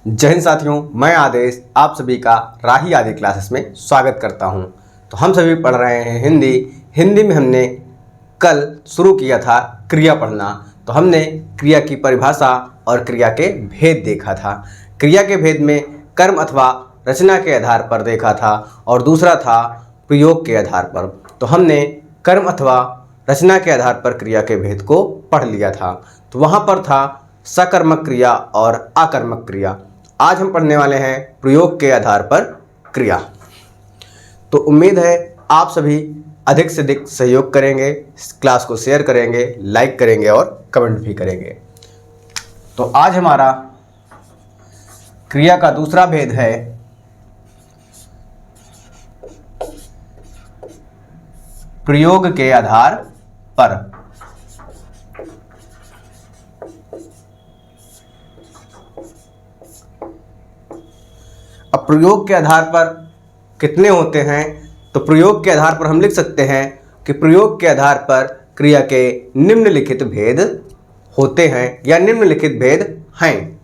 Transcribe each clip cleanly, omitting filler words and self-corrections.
जय हिंद साथियों, मैं आदेश आप सभी का राही आदि क्लासेस में स्वागत करता हूं। तो हम सभी पढ़ रहे हैं हिंदी में हमने कल शुरू किया था क्रिया पढ़ना। तो हमने क्रिया की परिभाषा और क्रिया के भेद देखा था। क्रिया के भेद में कर्म अथवा रचना के आधार पर देखा था और दूसरा था प्रयोग के आधार पर। तो हमने कर्म अथवा रचना के आधार पर क्रिया के भेद को पढ़ लिया था। तो वहाँ पर था सकर्मक क्रिया और आकर्मक क्रिया। आज हम पढ़ने वाले हैं प्रयोग के आधार पर क्रिया। तो उम्मीद है आप सभी अधिक से अधिक सहयोग करेंगे, इस क्लास को शेयर करेंगे, लाइक करेंगे और कमेंट भी करेंगे। तो आज हमारा क्रिया का दूसरा भेद है प्रयोग के आधार पर। अब प्रयोग के आधार पर कितने होते हैं? तो प्रयोग के आधार पर हम लिख सकते हैं कि प्रयोग के आधार पर क्रिया के निम्नलिखित भेद होते हैं या निम्नलिखित भेद हैं।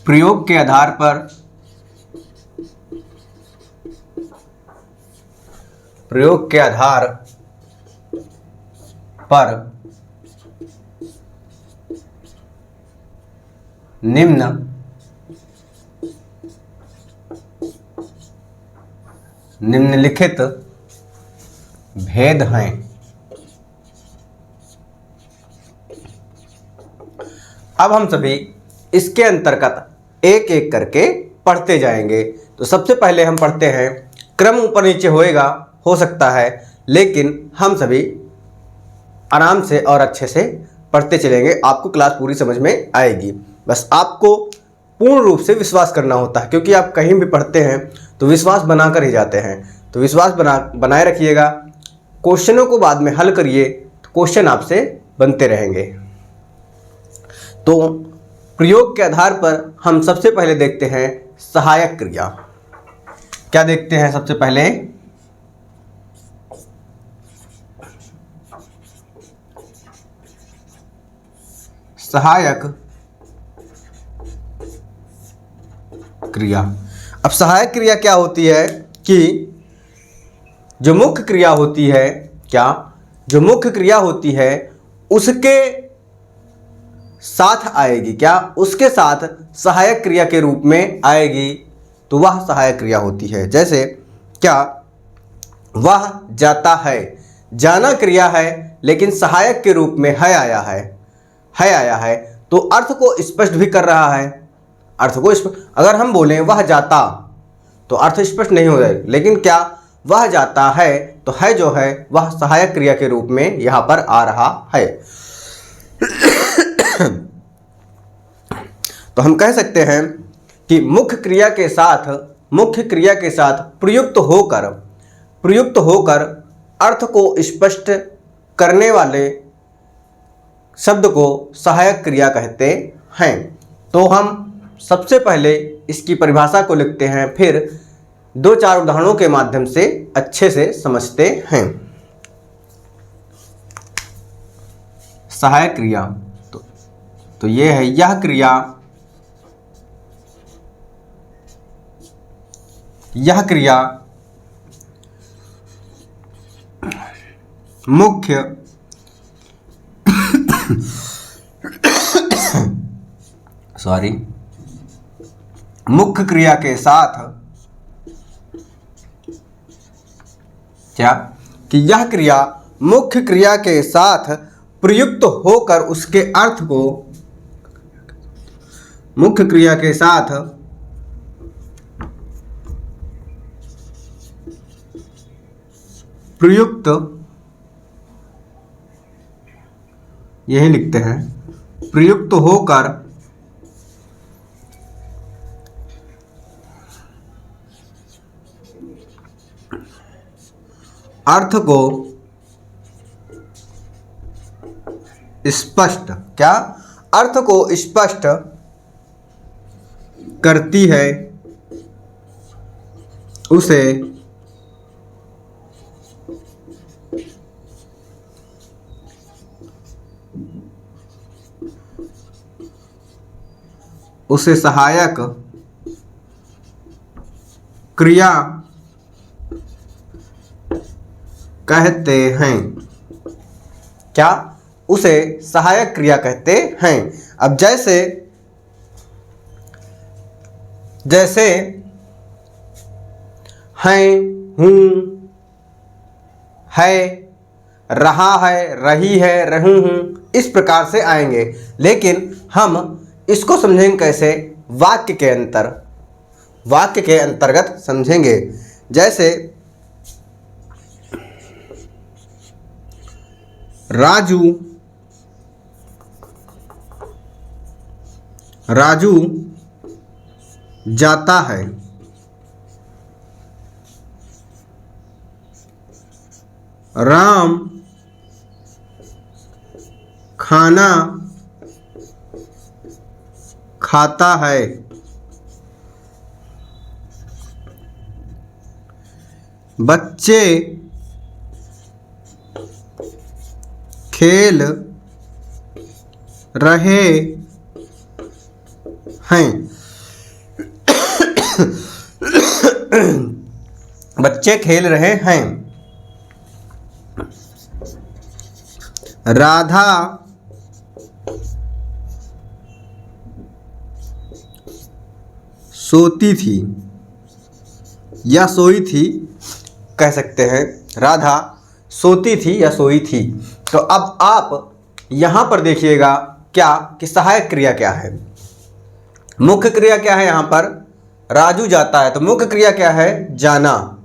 प्रयोग के आधार पर निम्नलिखित भेद हैं। अब हम सभी इसके अंतर्गत एक एक करके पढ़ते जाएंगे। तो सबसे पहले हम पढ़ते हैं, क्रम ऊपर नीचे हो सकता है, लेकिन हम सभी आराम से और अच्छे से पढ़ते चलेंगे। आपको क्लास पूरी समझ में आएगी। बस आपको पूर्ण रूप से विश्वास करना होता है, क्योंकि आप कहीं भी पढ़ते हैं तो विश्वास बनाकर ही जाते हैं। तो विश्वास बनाए रखिएगा। क्वेश्चनों को बाद में हल करिए तो क्वेश्चन आपसे बनते रहेंगे। तो प्रयोग के आधार पर हम सबसे पहले देखते हैं सहायक क्रिया। क्या देखते हैं सबसे पहले? सहायक क्रिया। अब सहायक क्रिया क्या होती है कि जो मुख्य क्रिया होती है, जो मुख्य क्रिया होती है उसके साथ आएगी, उसके साथ सहायक क्रिया के रूप में आएगी, तो वह सहायक क्रिया होती है। जैसे वह जाता है, जाना क्रिया है लेकिन सहायक के रूप में है आया है, तो अर्थ को स्पष्ट भी कर रहा है। अगर हम बोलें वह जाता तो अर्थ स्पष्ट नहीं हो जाएगा, लेकिन वह जाता है तो है जो है वह सहायक क्रिया के रूप में यहां पर आ रहा है। तो हम कह सकते हैं कि मुख्य क्रिया के साथ प्रयुक्त होकर अर्थ को स्पष्ट करने वाले शब्द को सहायक क्रिया कहते हैं। तो हम सबसे पहले इसकी परिभाषा को लिखते हैं, फिर दो चार उदाहरणों के माध्यम से अच्छे से समझते हैं। सहायक क्रिया तो ये है, यह क्रिया मुख्य क्रिया के साथ यह क्रिया मुख्य क्रिया के साथ प्रयुक्त होकर उसके अर्थ को मुख्य क्रिया के साथ प्रयुक्त, यही लिखते हैं, प्रयुक्त होकर अर्थ को स्पष्ट अर्थ को स्पष्ट करती है, उसे उसे सहायक क्रिया कहते हैं। क्या? उसे सहायक क्रिया कहते हैं। अब जैसे जैसे हैं, हूँ, है, रहा है, रही है, रहूं हूँ, इस प्रकार से आएंगे। लेकिन हम इसको समझेंगे कैसे? वाक्य के अंतर्गत समझेंगे। जैसे राजू जाता है। राम खाना खाता है। बच्चे खेल रहे हैं। बच्चे खेल रहे हैं। राधा सोती थी या सोई थी, कह सकते हैं। राधा सोती थी या सोई थी। तो अब आप यहाँ पर देखिएगा क्या कि सहायक क्रिया क्या है, मुख्य क्रिया क्या है। यहाँ पर राजू जाता है तो मुख्य क्रिया क्या है? जाना।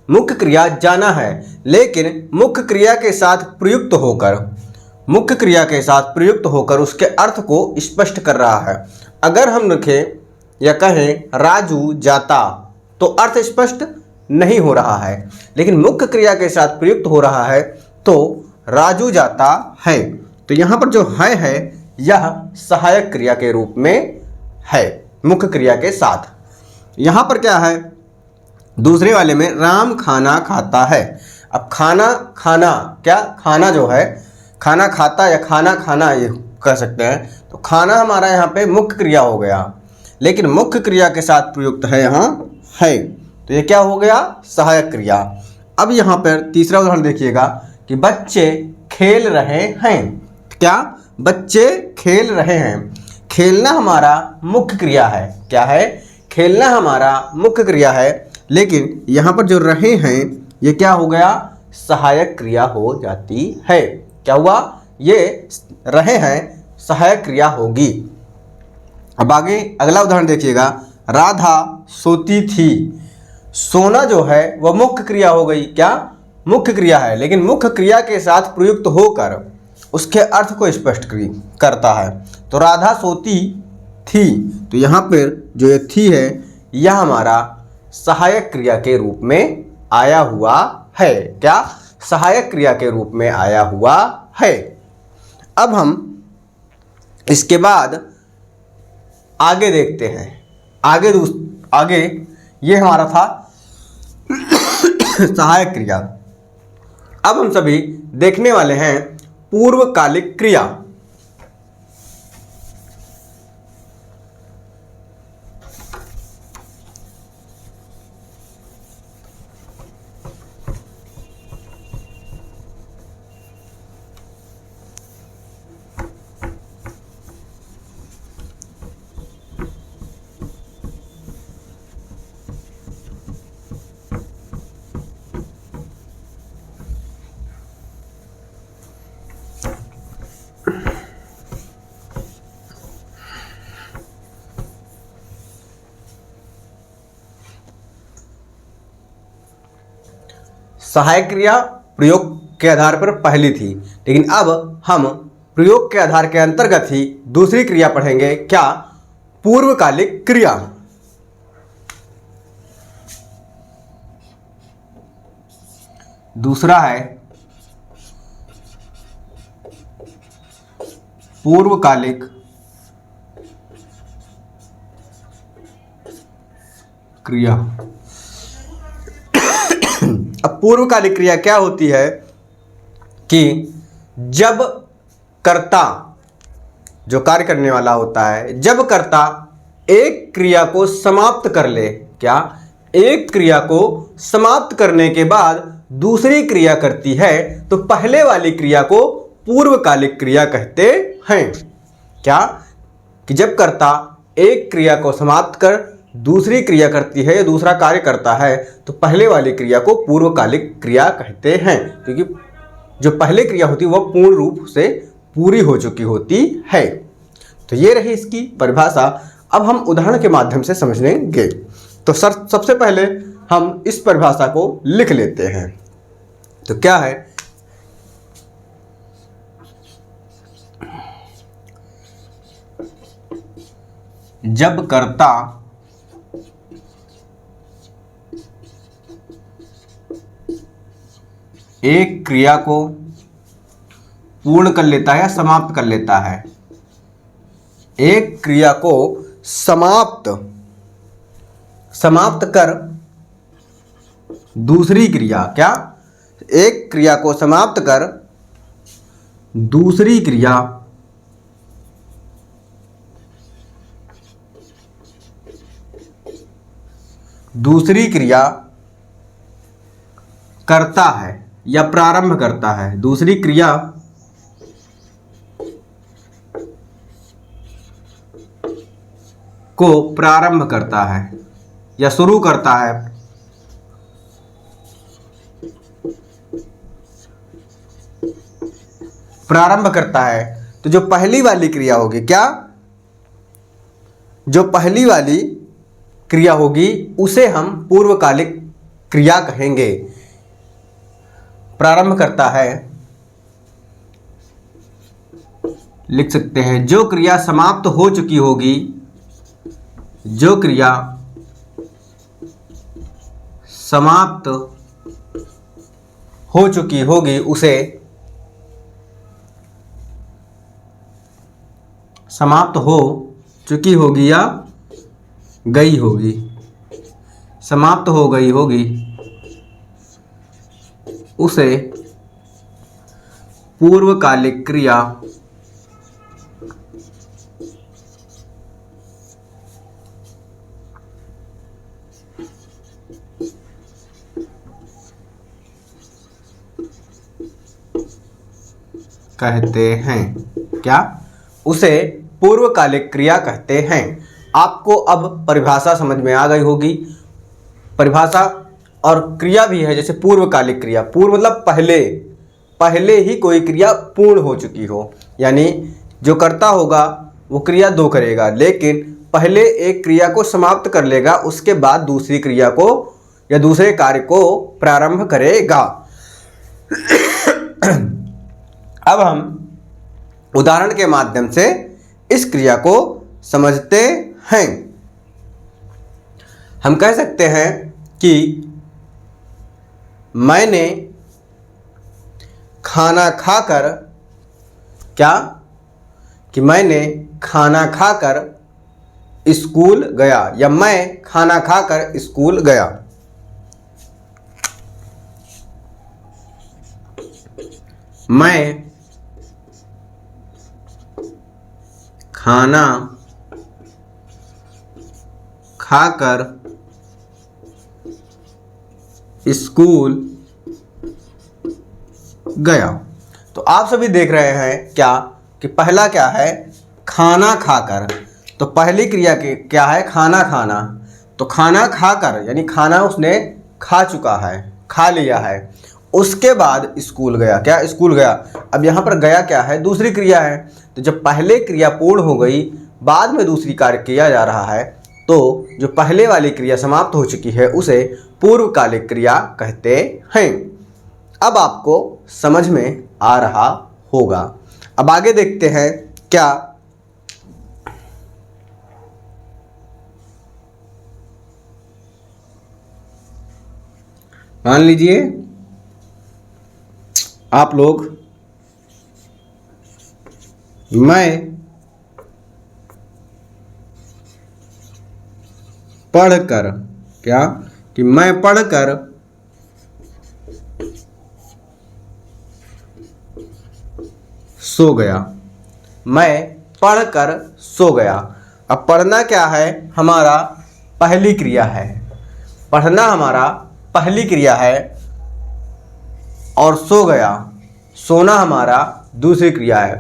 मुख्य क्रिया जाना है, लेकिन मुख्य क्रिया के साथ प्रयुक्त होकर उसके अर्थ को स्पष्ट कर रहा है। अगर हम लिखें या कहें राजू जाता तो अर्थ स्पष्ट नहीं हो रहा है, लेकिन मुख्य क्रिया के साथ प्रयुक्त हो रहा है तो राजू जाता है। तो यहाँ पर जो है यह सहायक क्रिया के रूप में है, मुख्य क्रिया के साथ। यहाँ पर क्या है? दूसरे वाले में राम खाना खाता है। अब खाना क्या? खाना जो है, खाना खाता या खाना खाना ये कह सकते हैं। तो खाना हमारा यहाँ पे मुख्य क्रिया हो गया, लेकिन मुख्य क्रिया के साथ प्रयुक्त है यहाँ है, तो ये क्या हो गया? सहायक क्रिया। अब यहाँ पर तीसरा उदाहरण देखिएगा कि बच्चे खेल रहे हैं। क्या? बच्चे खेल रहे हैं। खेलना हमारा मुख्य क्रिया है। क्या है? खेलना हमारा मुख्य क्रिया है, लेकिन यहाँ पर जो रहे हैं ये क्या हो गया? सहायक क्रिया हो जाती है। क्या हुआ? ये रहे हैं सहायक क्रिया होगी। अब आगे अगला उदाहरण देखिएगा, राधा सोती थी। सोना जो है वह मुख्य क्रिया हो गई। क्या? मुख्य क्रिया है, लेकिन मुख्य क्रिया के साथ प्रयुक्त होकर उसके अर्थ को स्पष्ट करता है। तो राधा सोती थी, तो यहाँ पर जो ये थी है यह हमारा सहायक क्रिया के रूप में आया हुआ है। क्या? सहायक क्रिया के रूप में आया हुआ है। अब हम इसके बाद आगे देखते हैं। आगे ये हमारा था सहायक क्रिया। अब हम सभी देखने वाले हैं पूर्वकालिक क्रिया। सहायक क्रिया प्रयोग के आधार पर पहली थी, लेकिन अब हम प्रयोग के आधार के अंतर्गत ही दूसरी क्रिया पढ़ेंगे। क्या? पूर्वकालिक क्रिया। दूसरा है पूर्वकालिक क्रिया। अब पूर्वकालिक क्रिया क्या होती है कि जब कर्ता जो कार्य करने वाला होता है, जब कर्ता एक क्रिया को समाप्त कर ले, क्या एक क्रिया को समाप्त करने के बाद दूसरी क्रिया करती है तो पहले वाली क्रिया को पूर्वकालिक क्रिया कहते हैं। क्या कि जब कर्ता एक क्रिया को समाप्त कर दूसरी क्रिया करती है या दूसरा कार्य करता है तो पहले वाली क्रिया को पूर्वकालिक क्रिया कहते हैं, क्योंकि जो पहले क्रिया होती है वह पूर्ण रूप से पूरी हो चुकी होती है। तो ये रही इसकी परिभाषा। अब हम उदाहरण के माध्यम से समझेंगे। तो सबसे पहले हम इस परिभाषा को लिख लेते हैं। तो क्या है, जब कर्ता एक क्रिया को पूर्ण कर लेता है या समाप्त कर लेता है, एक क्रिया को समाप्त कर दूसरी क्रिया, क्या एक क्रिया को समाप्त कर दूसरी क्रिया करता है या प्रारंभ करता है, दूसरी क्रिया को प्रारंभ करता है या शुरू करता है, प्रारंभ करता है, तो जो पहली वाली क्रिया होगी, क्या जो पहली वाली क्रिया होगी उसे हम पूर्वकालिक क्रिया कहेंगे। प्रारंभ करता है, लिख सकते हैं जो क्रिया समाप्त हो चुकी होगी, जो क्रिया समाप्त हो चुकी होगी उसे समाप्त हो चुकी होगी या गई होगी, समाप्त हो गई होगी उसे पूर्वकालिक क्रिया कहते हैं। क्या उसे पूर्वकालिक क्रिया कहते हैं। आपको अब परिभाषा समझ में आ गई होगी। परिभाषा और क्रिया भी है, जैसे पूर्वकालिक क्रिया, पूर्व मतलब पहले ही कोई क्रिया पूर्ण हो चुकी हो, यानी जो करता होगा वो क्रिया दो करेगा, लेकिन पहले एक क्रिया को समाप्त कर लेगा, उसके बाद दूसरी क्रिया को या दूसरे कार्य को प्रारंभ करेगा। अब हम उदाहरण के माध्यम से इस क्रिया को समझते हैं। हम कह सकते हैं कि मैंने खाना खाकर, क्या कि मैंने खाना खाकर स्कूल गया या मैं खाना खाकर स्कूल गया। मैं खाना खाकर स्कूल गया। तो आप सभी देख रहे हैं क्या कि पहला क्या है, खाना खाकर। तो पहली क्रिया के क्या है, खाना खाना। तो खाना खाकर यानी खाना उसने खा चुका है, खा लिया है। उसके बाद स्कूल गया, क्या स्कूल गया। अब यहाँ पर गया क्या है, दूसरी क्रिया है। तो जब पहले क्रिया पूर्ण हो गई, बाद में दूसरी कार्य किया जा रहा है, तो जो पहले वाली क्रिया समाप्त हो चुकी है उसे पूर्वकालिक क्रिया कहते हैं। अब आपको समझ में आ रहा होगा। अब आगे देखते हैं। क्या मान लीजिए आप लोग, मैं पढ़कर, क्या कि मैं पढ़कर सो गया, मैं पढ़कर सो गया। अब पढ़ना क्या है, हमारा पहली क्रिया है। पढ़ना हमारा पहली क्रिया है और सो गया, सोना हमारा दूसरी क्रिया है।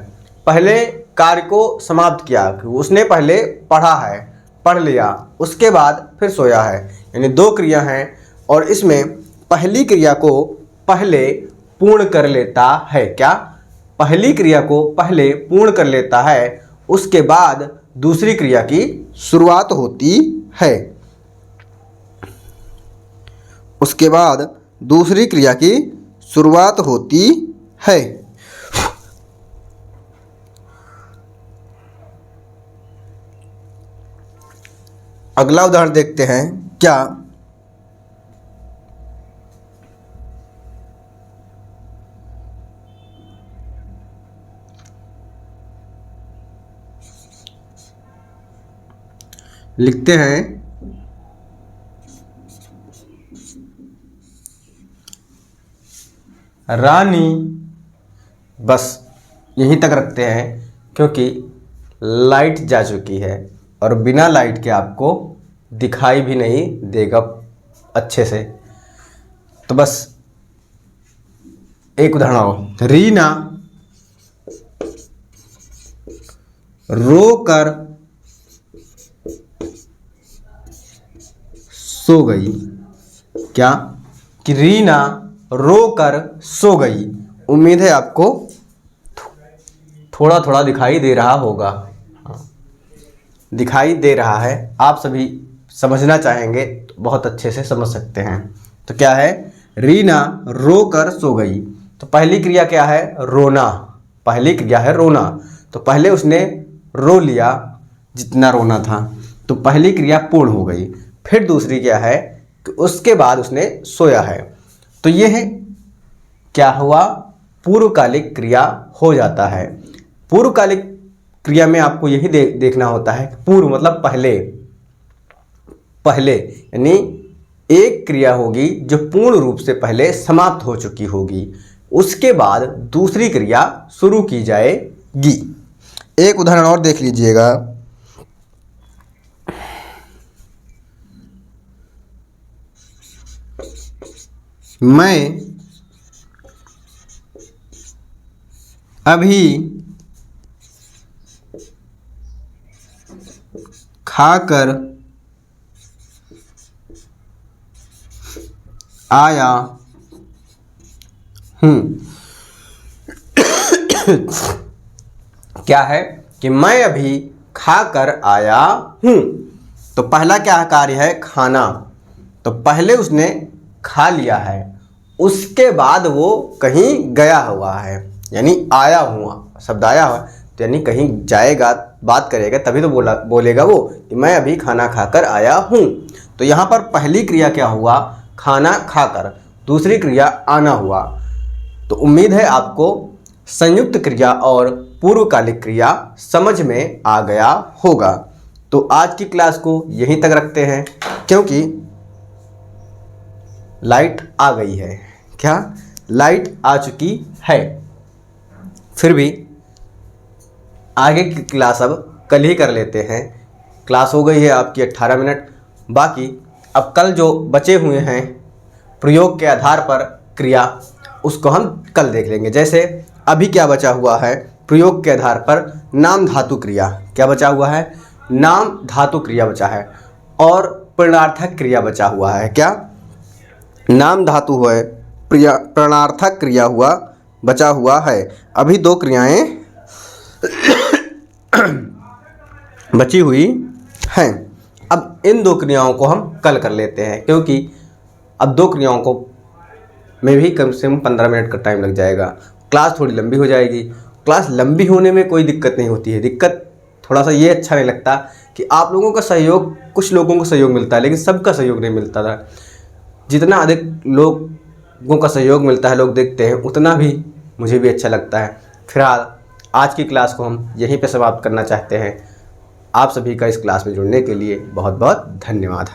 पहले कार्य को समाप्त किया, उसने पहले पढ़ा है, पढ़ लिया, उसके बाद फिर सोया है, यानी दो क्रिया हैं। और इसमें पहली क्रिया को पहले पूर्ण कर लेता है। क्या? पहली क्रिया को पहले पूर्ण कर लेता है, उसके बाद दूसरी क्रिया की शुरुआत होती है। उसके बाद दूसरी क्रिया की शुरुआत होती है। अगला उदाहरण देखते हैं। क्या? लिखते हैं रानी, बस यहीं तक रखते हैं क्योंकि लाइट जा चुकी है और बिना लाइट के आपको दिखाई भी नहीं देगा अच्छे से। तो बस एक उदाहरण और। रीना रोकर सो गई। क्या? कि रीना रोकर सो गई। उम्मीद है आपको थोड़ा थोड़ा दिखाई दे रहा होगा। दिखाई दे रहा है, आप सभी समझना चाहेंगे तो बहुत अच्छे से समझ सकते हैं। तो क्या है? रीना रोकर सो गई। तो पहली क्रिया क्या है? रोना। पहली क्रिया है रोना, तो पहले उसने रो लिया जितना रोना था, तो पहली क्रिया पूर्ण हो गई। फिर दूसरी क्या है कि उसके बाद उसने सोया है, तो यह क्या हुआ? पूर्वकालिक क्रिया हो जाता है। पूर्वकालिक क्रिया में आपको यही देखना होता है, पूर्व मतलब पहले। पहले यानी एक क्रिया होगी जो पूर्ण रूप से पहले समाप्त हो चुकी होगी, उसके बाद दूसरी क्रिया शुरू की जाएगी। एक उदाहरण और देख लीजिएगा। मैं अभी खाकर आया हूँ। क्या है कि मैं अभी खाकर आया हूँ। तो पहला क्या कार्य है? खाना। तो पहले उसने खा लिया है, उसके बाद वो कहीं गया हुआ है, यानी आया हुआ शब्द आया हुआ, तो यानी कहीं जाएगा, बात करेगा, तभी तो बोलेगा वो कि मैं अभी खाना खाकर आया हूँ। तो यहाँ पर पहली क्रिया क्या हुआ? खाना खाकर। दूसरी क्रिया आना हुआ। तो उम्मीद है आपको संयुक्त क्रिया और पूर्वकालिक क्रिया समझ में आ गया होगा। तो आज की क्लास को यहीं तक रखते हैं क्योंकि लाइट आ गई है। क्या? लाइट आ चुकी है। फिर भी आगे की क्लास अब कल ही कर लेते हैं। क्लास हो गई है आपकी 18 मिनट। बाकी अब कल जो बचे हुए हैं प्रयोग के आधार पर क्रिया, उसको हम कल देख लेंगे। जैसे अभी क्या बचा हुआ है? प्रयोग के आधार पर नाम धातु क्रिया। क्या बचा हुआ है? नाम धातु क्रिया बचा है और प्रणार्थक क्रिया बचा हुआ है। क्या? नाम धातु है, प्रणार्थक क्रिया हुआ बचा हुआ है। अभी दो क्रियाएं बची हुई हैं। अब इन दो क्रियाओं को हम कल कर लेते हैं क्योंकि अब दो क्रियाओं को में भी कम से कम 15 मिनट का टाइम लग जाएगा। क्लास थोड़ी लंबी हो जाएगी। क्लास लंबी होने में कोई दिक्कत नहीं होती है। दिक्कत थोड़ा सा ये अच्छा नहीं लगता कि आप लोगों का सहयोग, कुछ लोगों को सहयोग मिलता है लेकिन सबका सहयोग नहीं मिलता था। जितना अधिक लोगों का सहयोग मिलता है, लोग देखते हैं, उतना भी मुझे भी अच्छा लगता है। फिलहाल आज की क्लास को हम यहीं पे समाप्त करना चाहते हैं। आप सभी का इस क्लास में जुड़ने के लिए बहुत बहुत धन्यवाद।